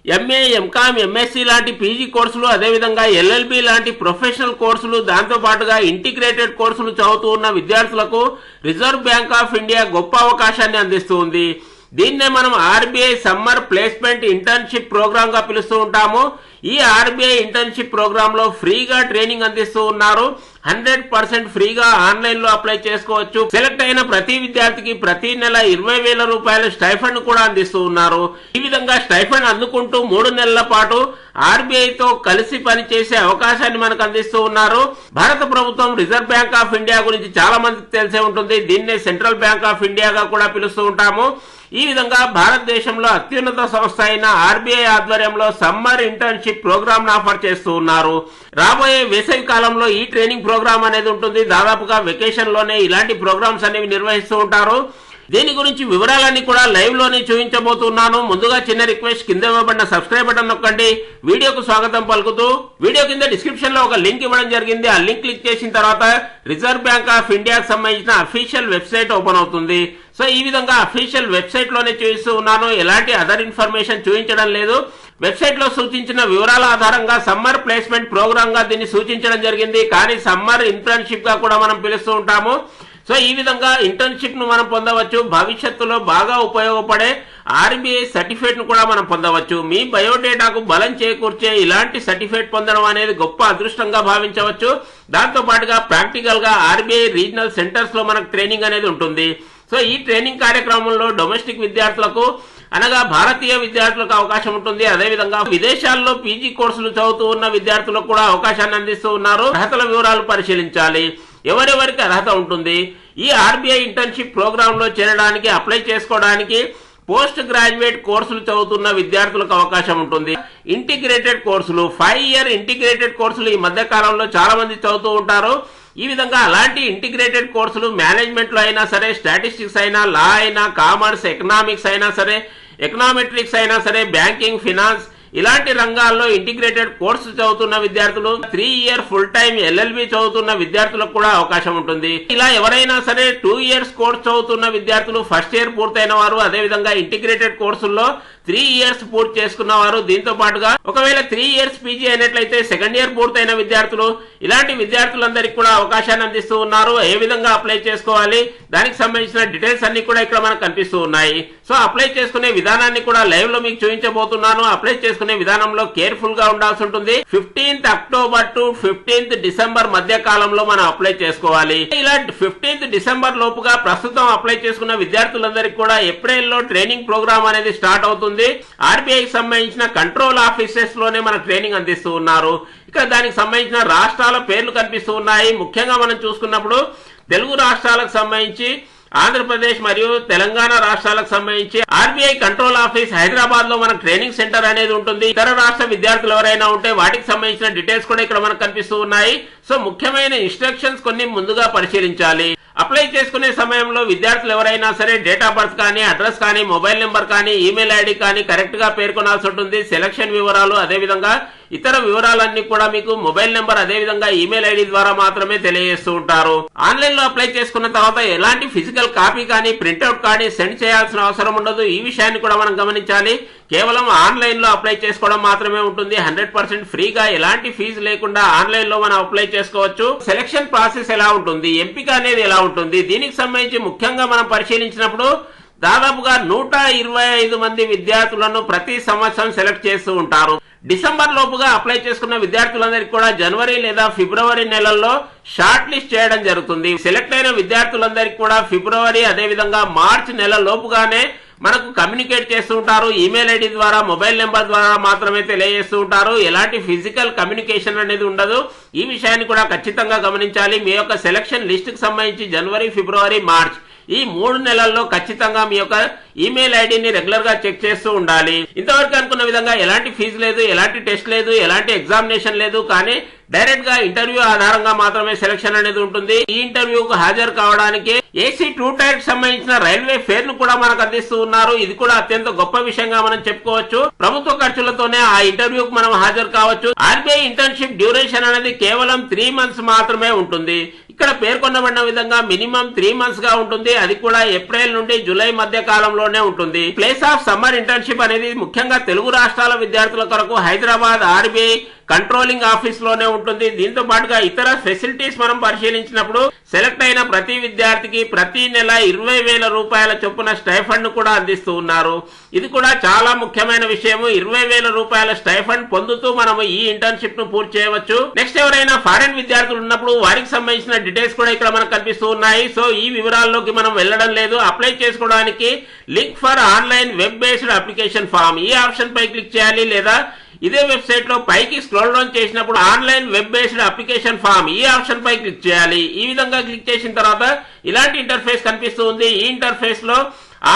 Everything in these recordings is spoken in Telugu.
ఎంఏ, ఎంకామ్, ఎంఎస్సి లాంటి పీజీ కోర్సులు, అదేవిధంగా ఎల్ఎల్బి లాంటి ప్రొఫెషనల్ కోర్సులు, దాంతో పాటుగా ఇంటిగ్రేటెడ్ కోర్సులు చదువుతూ ఉన్న విద్యార్థులకు రిజర్వ్ బ్యాంక్ ఆఫ్ ఇండియా గొప్ప అవకాశాన్ని అందిస్తూ ఉంది. దీన్నే మనం RBI summer placement internship programme గా పిలుస్తూ ఉంటాము. ఈ ఆర్బీఐ ఇంటర్న్షిప్ ప్రోగ్రామ్ లో ఫ్రీగా ట్రైనింగ్ అందిస్తూ ఉన్నారు. 100% ఫ్రీగా ఆన్లైన్ లో అప్లై చేసుకోవచ్చు. సెలెక్ట్ అయిన ప్రతి విద్యార్థికి ప్రతి నెల 20,000 రూపాయల స్టైఫండ్ కూడా అందిస్తూ ఉన్నారు. ఈ విధంగా స్టైఫండ్ అందుకుంటూ 3 నెలల పాటు ఆర్బీఐతో కలిసి పనిచేసే అవకాశాన్ని మనకు అందిస్తూ ఉన్నారు. భారత ప్రభుత్వం రిజర్వ్ బ్యాంక్ ఆఫ్ ఇండియా గురించి చాలా మందికి తెలిసే ఉంటుంది. దీన్నే సెంట్రల్ బ్యాంక్ ఆఫ్ ఇండియాగా కూడా పిలుస్తూ ఉంటాము. ఈ విధంగా భారతదేశంలో అత్యున్నత సంస్థ అయిన ఆర్బీఐ ఆధ్వర్యంలో సమ్మర్ ఇంటర్న్షిప్ ప్రోగ్రామ్ ఆఫర్ చేస్తూ ఉన్నారు. రాబోయే వేసవి కాలంలో ఈ ట్రైనింగ్ ప్రోగ్రామ్ అనేది ఉంటుంది. దాదాపుగా వెకేషన్ లోనే ఇలాంటి ప్రోగ్రామ్స్ అనేవి నిర్వహిస్తూ ఉంటారు. దీని గురించి వివరాలన్నీ కూడా లైవ్ లోనే చూపించబోతున్నాను. ముందుగా చిన్న రిక్వెస్ట్, కింద ఇవ్వబడిన సబ్స్క్రైబ్ బటన్ నొక్కండి. వీడియోకు స్వాగతం పలుకుతూ వీడియో కింద డిస్క్రిప్షన్ లో ఒక లింక్ ఇవ్వడం జరిగింది. ఆ లింక్ క్లిక్ చేసిన తర్వాత రిజర్వ్ బ్యాంక్ ఆఫ్ ఇండియాకి సంబంధించిన అఫీషియల్ వెబ్సైట్ ఓపెన్ అవుతుంది. సో ఈ విధంగా అఫీషియల్ వెబ్సైట్ లోనే చూపిస్తూ ఉన్నాను. ఎలాంటి అదర్ ఇన్ఫర్మేషన్ చూపించడం లేదు. వెబ్సైట్ లో సూచించిన వివరాల ఆధారంగా సమ్మర్ ప్లేస్మెంట్ ప్రోగ్రామ్ గా దీన్ని సూచించడం జరిగింది. కానీ సమ్మర్ ఇంటర్న్షిప్ గా కూడా మనం పిలుస్తూ ఉంటాము. సో ఈ విధంగా ఇంటర్న్షిప్ ను మనం పొందవచ్చు. భవిష్యత్తులో బాగా ఉపయోగపడే ఆర్బీఐ సర్టిఫికేట్ ను కూడా మనం పొందవచ్చు. మీ బయోడేటాకు బలం చేకూర్చే ఇలాంటి సర్టిఫికేట్ పొందడం అనేది గొప్ప అదృష్టంగా భావించవచ్చు. దాంతో పాటుగా ప్రాక్టికల్ గా ఆర్బీఐ రీజనల్ సెంటర్స్ లో మనకు ట్రైనింగ్ అనేది ఉంటుంది. సో ఈ ట్రైనింగ్ కార్యక్రమంలో డొమెస్టిక్ విద్యార్థులకు అనగా భారతీయ విద్యార్థులకు అవకాశం ఉంటుంది. అదేవిధంగా విదేశాల్లో పీజీ కోర్సులు చదువుతూ ఉన్న విద్యార్థులకు కూడా అవకాశాన్ని అందిస్తూ ఉన్నారు. అర్హతల వివరాలు పరిశీలించాలి. ఎవరెవరికి అర్హత ఉంటుంది? ఈ ఆర్బీఐ ఇంటర్న్షిప్ ప్రోగ్రామ్ లో చేరడానికి, అప్లై చేసుకోవడానికి పోస్ట్ గ్రాడ్యుయేట్ కోర్సులు చదువుతున్న విద్యార్థులకు అవకాశం ఉంటుంది. ఇంటిగ్రేటెడ్ కోర్సులు, 5 ఇయర్ ఇంటిగ్రేటెడ్ కోర్సులు ఈ మధ్య కాలంలో చాలా మంది చదువుతూ ఉంటారు. ఈ విధంగా అలాంటి ఇంటిగ్రేటెడ్ కోర్సులు మేనేజ్మెంట్ లో అయినా సరే, స్టాటిస్టిక్స్ అయినా, లా అయినా, కామర్స్, ఎకనామిక్స్ అయినా సరే, ఎకనామెట్రిక్స్ అయినా సరే, బ్యాంకింగ్, ఫినాన్స్ ఇలాంటి రంగాల్లో ఇంటిగ్రేటెడ్ కోర్సు చదువుతున్న విద్యార్థులు, 3 ఇయర్ ఫుల్ టైం ఎల్ఎల్బి చదువుతున్న విద్యార్థులకు కూడా అవకాశం ఉంటుంది. ఇలా ఎవరైనా సరే 2 ఇయర్స్ కోర్సు చదువుతున్న విద్యార్థులు, ఫస్ట్ ఇయర్ పూర్తయిన వారు, అదేవిధంగా ఇంటిగ్రేటెడ్ కోర్సుల్లో 3 ఇయర్స్ పూర్తి చేసుకున్న వారు, దీంతో పాటుగా ఒకవేళ 3 ఇయర్స్ పీజీ అయినట్లయితే సెకండ్ ఇయర్ పూర్తయిన విద్యార్థులు, ఇలాంటి విద్యార్థులందరికీ కూడా అవకాశాన్ని అందిస్తూ ఉన్నారు. ఏ విధంగా అప్లై చేసుకోవాలి, దానికి సంబంధించిన డీటెయిల్స్ అన్ని కూడా ఇక్కడ మనకు కనిపిస్తూ ఉన్నాయి. సో అప్లై చేసుకునే విధానాన్ని కూడా లైవ్ లో మీకు చూపించబోతున్నాను. అప్లై చేసుకునే విధానంలో కేర్ఫుల్ గా ఉండాల్సి ఉంటుంది. 15th October to 15th December మధ్య కాలంలో మనం అప్లై చేసుకోవాలి. ఇలా 15th డిసెంబర్ లోపుగా ప్రస్తుతం అప్లై చేసుకున్న విద్యార్థులందరికీ కూడా ఏప్రిల్ లో ట్రైనింగ్ ప్రోగ్రామ్ అనేది స్టార్ట్ అవుతుంది. ఆర్బీఐకి సంబంధించిన కంట్రోల్ ఆఫీసెస్ లోనే మన ట్రైనింగ్ అందిస్తూ ఉన్నారు. ఇక్కడ దానికి సంబంధించిన రాష్ట్రాల పేర్లు కనిపిస్తూ ఉన్నాయి. ముఖ్యంగా మనం చూసుకున్నప్పుడు తెలుగు రాష్ట్రాలకు సంబంధించి ఆంధ్రప్రదేశ్ మరియు తెలంగాణ రాష్ట్రాలకు సంబంధించి ఆర్బీఐ కంట్రోల్ ఆఫీస్ హైదరాబాద్ లో మనకు ట్రైనింగ్ సెంటర్ అనేది ఉంటుంది. ఇతర రాష్ట్ర విద్యార్థులు ఎవరైనా ఉంటే వాటికి సంబంధించిన డీటెయిల్స్ కూడా ఇక్కడ మనకు కనిపిస్తూ ఉన్నాయి. సో ముఖ్యమైన ఇన్స్ట్రక్షన్స్ కొన్ని ముందుగా పరిశీలించాలి. అప్లై చేసుకునే సమయంలో విద్యార్థులు ఎవరైనా సరే డేట్ ఆఫ్ బర్త్ కానీ, అడ్రస్ కానీ, మొబైల్ నెంబర్ కానీ, ఈమెయిల్ ఐడి కానీ కరెక్ట్ గా పేర్కొనాల్సి ఉంటుంది. సెలక్షన్ వివరాలు, అదేవిధంగా ఇతర వివరాలన్నీ కూడా మీకు మొబైల్ నెంబర్, అదేవిధంగా ఈమెయిల్ ఐడి ద్వారా మాత్రమే తెలియజేస్తూ ఉంటారు. ఆన్లైన్ లో అప్లై చేసుకున్న తర్వాత ఎలాంటి ఫిజికల్ కాపీ కానీ, ప్రింట్అవుట్ కానీ సెండ్ చేయాల్సిన అవసరం ఉండదు. ఈ విషయాన్ని కూడా మనం గమనించాలి. కేవలం ఆన్లైన్ లో అప్లై చేసుకోవడం మాత్రమే ఉంటుంది. 100% ఫ్రీగా, ఎలాంటి ఫీజు లేకుండా ఆన్లైన్ లో మనం అప్లై చేసుకోవచ్చు. సెలక్షన్ ప్రాసెస్ ఎలా ఉంటుంది, ఎంపిక అనేది ఎలా ఉంటుంది, దీనికి సంబంధించి ముఖ్యంగా మనం పరిశీలించినప్పుడు దాదాపుగా 125 మంది విద్యార్థులను ప్రతి సంవత్సరం సెలెక్ట్ చేస్తూ ఉంటారు. డిసెంబర్ లోపుగా అప్లై చేసుకున్న విద్యార్థులందరికీ కూడా జనవరి లేదా ఫిబ్రవరి నెలల్లో షార్ట్ లిస్ట్ చేయడం జరుగుతుంది. సెలెక్ట్ అయిన విద్యార్థులందరికీ కూడా ఫిబ్రవరి, అదేవిధంగా మార్చ్ నెల లోపుగానే మనకు కమ్యూనికేట్ చేస్తూ ఉంటారు. ఈమెయిల్ ఐడి ద్వారా, మొబైల్ నెంబర్ ద్వారా మాత్రమే తెలియజేస్తూ ఉంటారు. ఎలాంటి ఫిజికల్ కమ్యూనికేషన్ అనేది ఉండదు. ఈ విషయాన్ని కూడా ఖచ్చితంగా గమనించాలి. మీ యొక్క సెలక్షన్ లిస్ట్ కి సంబంధించి జనవరి, ఫిబ్రవరి, మార్చ్ ఈ 3 నెలల్లో ఖచ్చితంగా మీ యొక్క ఈమెయిల్ ఐడిని రెగ్యులర్ గా చెక్ చేస్తూ ఉండాలి. ఇంతవరకు అనుకున్న విధంగా ఎలాంటి ఫీజు లేదు, ఎలాంటి టెస్ట్ లేదు, ఎలాంటి ఎగ్జామినేషన్ లేదు. కానీ డైరెక్ట్ గా ఇంటర్వ్యూ ఆధారంగా మాత్రమే సెలక్షన్ అనేది ఉంటుంది. ఈ ఇంటర్వ్యూకు హాజరు కావడానికి ఏసీ 2 టైర్ కి సంబంధించిన రైల్వే ఫేర్ ను కూడా మనకు అందిస్తూ ఉన్నారు. ఇది కూడా అత్యంత గొప్ప విషయంగా మనం చెప్పుకోవచ్చు. ప్రభుత్వ ఖర్చులతోనే ఆ ఇంటర్వ్యూకు మనం హాజరు కావచ్చు. ఆర్బీఐ ఇంటర్న్షిప్ డ్యూరేషన్ అనేది కేవలం 3 months మాత్రమే ఉంటుంది. ఇక్కడ పేర్కొనబడిన విధంగా మినిమం 3 months గా ఉంటుంది. అది కూడా ఏప్రిల్ నుండి జూలై మధ్య కాలంలో లోనే ఉంటుంది. ప్లేస్ ఆఫ్ సమ్మర్ ఇంటర్న్షిప్ అనేది ముఖ్యంగా తెలుగు రాష్ట్రాల విద్యార్థుల కొరకు హైదరాబాద్ ఆర్బీఐ కంట్రోలింగ్ ఆఫీస్ లోనే ఉంటుంది. దీంతో పాటుగా ఇతర ఫెసిలిటీస్ మనం పరిశీలించినప్పుడు సెలెక్ట్ అయిన ప్రతి విద్యార్థికి ప్రతి నెల 20,000 రూపాయల చొప్పున స్టైఫండ్ కూడా అందిస్తూ ఉన్నారు. ఇది కూడా చాలా ముఖ్యమైన విషయము. 20,000 రూపాయల స్టైఫండ్ పొందుతూ మనం ఈ ఇంటర్న్షిప్ ను పూర్తి చేయవచ్చు. నెక్స్ట్ ఎవరైనా ఫారెన్ విద్యార్థులు ఉన్నప్పుడు వారికి సంబంధించిన డీటెయిల్స్ కూడా ఇక్కడ మనకు కనిపిస్తూ ఉన్నాయి. సో ఈ వివరాల్లోకి మనం వెళ్ళడం లేదు. అప్లై చేసుకోవడానికి link for online web based application form ఈ ఆప్షన్ పై క్లిక్ చేయాలి, లేదా ఇదే వెబ్సైట్ లో పైకి స్క్రోల్ డౌన్ చేసినప్పుడు online web based application form ఈ ఆప్షన్ పై క్లిక్ చేయాలి. ఈ విధంగా క్లిక్ చేసిన తర్వాత ఇలాంటి ఇంటర్ఫేస్ కనిపిస్తూ ఉంది. ఈ ఇంటర్ఫేస్ లో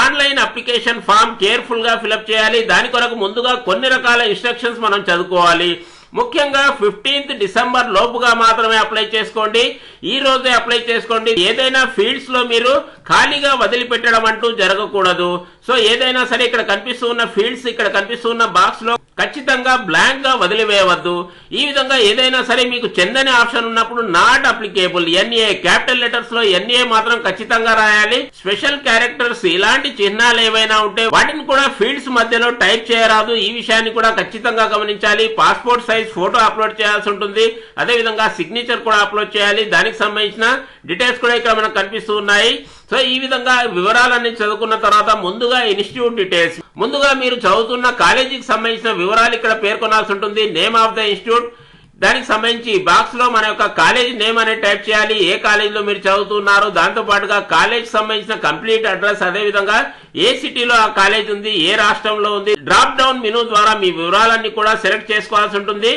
ఆన్లైన్ అప్లికేషన్ ఫామ్ కేర్ఫుల్ గా ఫిలప్ చేయాలి. దాని కొరకు ముందుగా కొన్ని రకాల ఇన్స్ట్రక్షన్స్ మనం చదువుకోవాలి. ముఖ్యంగా 15th డిసెంబర్ లోపుగా మాత్రమే అప్లై చేసుకోండి. ఈ రోజే అప్లై చేసుకోండి. ఏదైనా ఫీల్డ్స్ లో మీరు ఖాళీగా వదిలిపెట్టడం అంటూ జరగకూడదు. సో ఏదైనా సరే ఇక్కడ కనిపిస్తూ ఉన్న ఫీల్డ్స్, ఇక్కడ కనిపిస్తూ ఉన్న బాక్స్ లో ఖచ్చితంగా బ్లాంక్ గా వదిలివేయవద్దు. ఈ విధంగా ఏదైనా సరే మీకు చెందని ఆప్షన్ ఉన్నప్పుడు not applicable NA capital letters లో NA మాత్రం ఖచ్చితంగా రాయాలి. స్పెషల్ క్యారెక్టర్స్ ఇలాంటి చిహ్నాలు ఏవైనా ఉంటే వాటిని కూడా ఫీల్డ్స్ మధ్యలో టైప్ చేయరాదు. ఈ విషయాన్ని కూడా ఖచ్చితంగా గమనించాలి. పాస్పోర్ట్ సైజ్ ఫోటో అప్లోడ్ చేయాల్సి ఉంటుంది. అదే విధంగా సిగ్నేచర్ కూడా అప్లోడ్ చేయాలి. దానికి సంబంధించిన డీటెయిల్స్ కూడా ఇక్కడ మనకు కనిపిస్తూ ఉన్నాయి. సో ఈ విధంగా వివరాలన్నీ చదువుకున్న తర్వాత ముందుగా ఇన్స్టిట్యూట్ డీటెయిల్స్, ముందుగా మీరు చదువుతున్న కాలేజీకి సంబంధించిన వివరాలు ఇక్కడ పేర్కొనాల్సి ఉంటుంది. నేమ్ ఆఫ్ ద ఇన్స్టిట్యూట్, దానికి సంబంధించి బాక్స్ లో మన యొక్క కాలేజ్ నేమ్ అనేది టైప్ చేయాలి. ఏ కాలేజీలో మీరు చదువుతున్నారు, దాంతో పాటుగా కాలేజ్ సంబంధించిన కంప్లీట్ అడ్రస్, అదే విధంగా ఏ సిటీలో ఆ కాలేజ్ ఉంది, ఏ రాష్ట్రంలో ఉంది. డ్రాప్ డౌన్ మెనూ ద్వారా మీ వివరాలన్నీ కూడా సెలెక్ట్ చేసుకోవాల్సి ఉంటుంది.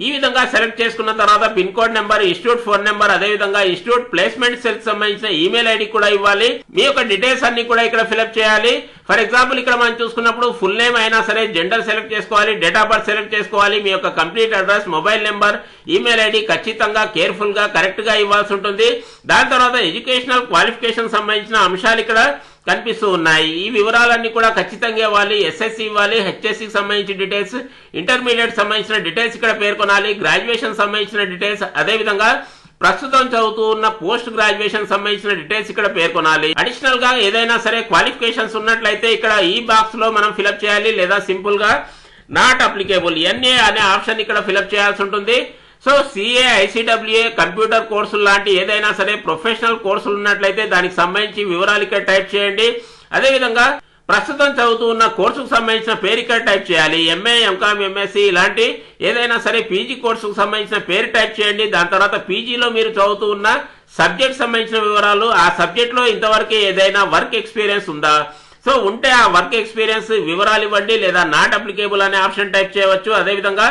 ఈ విధంగా సెలెక్ట్ చేసుకున్న తర్వాత pin code number, institute phone number, అదే విధంగా ఇన్స్టిట్యూట్ ప్లేస్మెంట్ సెల్ సంబంధించిన ఈమెయిల్ ఐడి కూడా ఇవ్వాలి. మీ యొక్క డీటెయిల్స్ అన్ని కూడా ఇక్కడ ఫిల్అప్ చేయాలి. ఫర్ ఎగ్జాంపుల్ ఇక్కడ మనం చూసుకున్నప్పుడు ఫుల్ నేమ్ అయినా సరే జెండర్ సెలెక్ట్ చేసుకోవాలి, డేట్ ఆఫ్ బర్త్ సెలెక్ట్ చేసుకోవాలి. మీ యొక్క complete address, mobile number, email ID ఖచ్చితంగా కేర్ఫుల్ గా కరెక్ట్ గా ఇవ్వాల్సి ఉంటుంది. దాని తర్వాత ఎడ్యుకేషనల్ క్వాలిఫికేషన్ సంబంధించిన అంశాలు ఇక్కడ కనిపిస్తూ ఉన్నాయి. ఈ వివరాలన్నీ కూడా ఖచ్చితంగా ఇవ్వాలి. SSC ఇవ్వాలి, HSCకి సంబంధించిన డీటెయిల్స్, ఇంటర్మీడియట్ సంబంధించిన డీటెయిల్స్ ఇక్కడ పేర్కొనాలి, గ్రాడ్యుయేషన్ సంబంధించిన డీటెయిల్స్, అదే విధంగా ప్రస్తుతం చదువుతూ ఉన్న పోస్ట్ గ్రాడ్యుయేషన్ సంబంధించిన డీటెయిల్స్ ఇక్కడ పేర్కొనాలి. అడిషనల్ గా ఏదైనా సరే క్వాలిఫికేషన్స్ ఉన్నట్లయితే ఇక్కడ ఈ బాక్స్ లో మనం ఫిలప్ చేయాలి, లేదా సింపుల్ గా నాట్ అప్లికేబుల్ NA అనే ఆప్షన్ ఇక్కడ ఫిలప్ చేయాల్సి ఉంటుంది. సో CA, ICWA, కంప్యూటర్ కోర్సులు లాంటి ఏదైనా సరే ప్రొఫెషనల్ కోర్సులు ఉన్నట్లయితే దానికి సంబంధించి వివరాలు ఇక్కడ టైప్ చేయండి. అదే విధంగా ప్రస్తుతం చదువుతూ ఉన్న కోర్సుకు సంబంధించిన పేరు ఇక్కడ టైప్ చేయాలి. MA, MCOM, MSc ఇలాంటి ఏదైనా సరే PG కోర్సుకు సంబంధించిన పేరు టైప్ చేయండి. దాని తర్వాత PGలో మీరు చదువుతూ ఉన్న సబ్జెక్ట్ సంబంధించిన వివరాలు, ఆ సబ్జెక్ట్ లో ఇంతవరకు ఏదైనా వర్క్ ఎక్స్పీరియన్స్ ఉందా, సో ఉంటే ఆ వర్క్ ఎక్స్పీరియన్స్ వివరాలు ఇవ్వండి, లేదా నాట్ అప్లికేబుల్ అనే ఆప్షన్ టైప్ చేయవచ్చు. అదేవిధంగా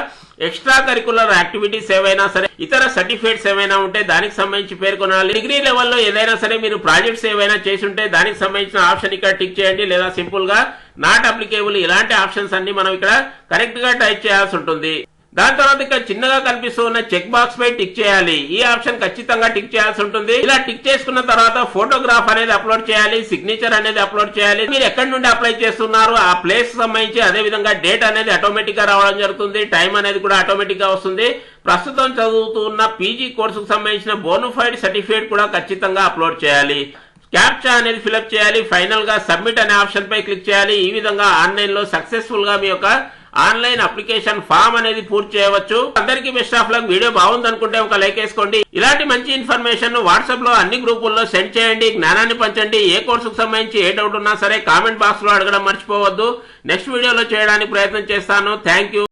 ఎక్స్ట్రా కరికులర్ యాక్టివిటీస్ ఏవైనా సరే, ఇతర సర్టిఫికేట్స్ ఏవైనా ఉంటే దానికి సంబంధించి పేర్కొనాలి. డిగ్రీ లెవెల్లో ఏదైనా సరే మీరు ప్రాజెక్ట్స్ ఏవైనా చేసి ఉంటే దానికి సంబంధించిన ఆప్షన్ ఇక్కడ టిక్ చేయండి, లేదా సింపుల్ గా నాట్ అప్లికేబుల్ ఇలాంటి ఆప్షన్స్ అన్ని మనం ఇక్కడ కరెక్ట్ గా టైప్ చేయాల్సి ఉంటుంది. దాని తర్వాత ఇక్కడ చిన్నగా కనిపిస్తూ ఉన్న చెక్ బాక్స్ పై టిక్ చేయాలి. ఈ ఆప్షన్ ఖచ్చితంగా టిక్ చేయాల్సి ఉంటుంది. ఇలా టిక్ చేసుకున్న తర్వాత ఫోటోగ్రాఫ్ అనేది అప్లోడ్ చేయాలి, సిగ్నేచర్ అనేది అప్లోడ్ చేయాలి. మీరు ఎక్కడి నుండి అప్లై చేస్తున్నారు ఆ ప్లేస్ సంబంధించి, అదే విధంగా డేట్ అనేది ఆటోమేటిక్ గా రావడం జరుగుతుంది, టైం అనేది కూడా ఆటోమేటిక్ గా వస్తుంది. ప్రస్తుతం చదువుతున్న PG కోర్సుకు సంబంధించిన బోనఫైడ్ సర్టిఫికేట్ కూడా ఖచ్చితంగా అప్లోడ్ చేయాలి. క్యాప్చా అనేది ఫిలప్ చేయాలి. ఫైనల్ గా సబ్మిట్ అనే ఆప్షన్ పై క్లిక్ చేయాలి. ఈ విధంగా ఆన్లైన్ లో సక్సెస్ఫుల్ గా మీ యొక్క ఆన్లైన్ అప్లికేషన్ ఫామ్ అనేది పూర్తి చేయవచ్చు. అందరికీ బెస్ట్ ఆఫ్ లక్. వీడియో బాగుంది అనుకుంటే ఒక లైక్ వేసుకోండి. ఇలాంటి మంచి ఇన్ఫర్మేషన్ వాట్సాప్ లో అన్ని గ్రూపుల్లో సెండ్ చేయండి, జ్ఞానాన్ని పంచండి. ఏ కోర్సుకు సంబంధించి ఏ డౌట్ ఉన్నా సరే కామెంట్ బాక్స్ లో అడగడం మర్చిపోవద్దు. నెక్స్ట్ వీడియోలో చేయడానికి ప్రయత్నం చేస్తాను. Thank you.